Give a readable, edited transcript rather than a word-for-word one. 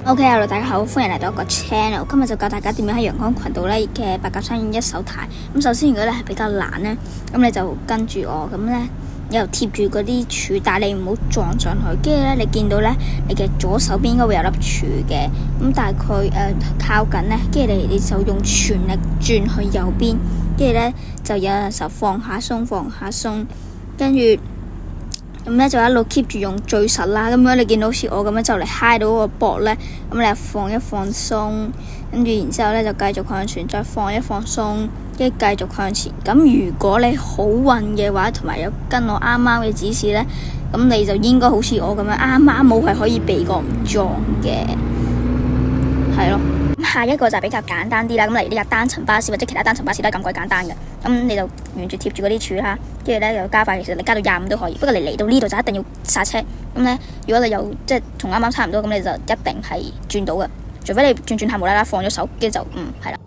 OK，hello，大家好，歡迎嚟到一個 channel。今日就教大家點樣喺陽光群島咧嘅八甲山一手ถ่。咁首先，如果你係比較懶咧，咁你就跟住我，咁咧又貼住嗰啲柱，但係你唔好撞上去。跟住咧，你見到咧，你嘅左手邊應該會有粒柱嘅，咁大概靠近咧，跟住你就用全力轉去右邊，跟住咧就有陣時候放下鬆，跟住。咁咧就一路 keep 住用最實啦，咁樣你見到好似我咁樣就嚟揩到個膊咧，咁你就放一放鬆，跟住然之後咧就繼續向前，再放一放鬆，跟住繼續向前。咁如果你好運嘅話，同埋有跟我啱啱嘅指示咧，咁你就應該好似我咁樣啱啱好係可以避過唔撞嘅，係咯。下一個就比較簡單啲啦，咁例如呢架單層巴士或者其他單層巴士都係咁鬼簡單嘅，咁你就沿住貼住嗰啲柱啦，跟住咧又加快，其實你加到25都可以，不過你嚟到呢度就一定要剎車，咁咧如果你有即係同啱啱差唔多，咁你就一定係轉到嘅，除非你轉下無啦啦放咗手，跟住就係啦。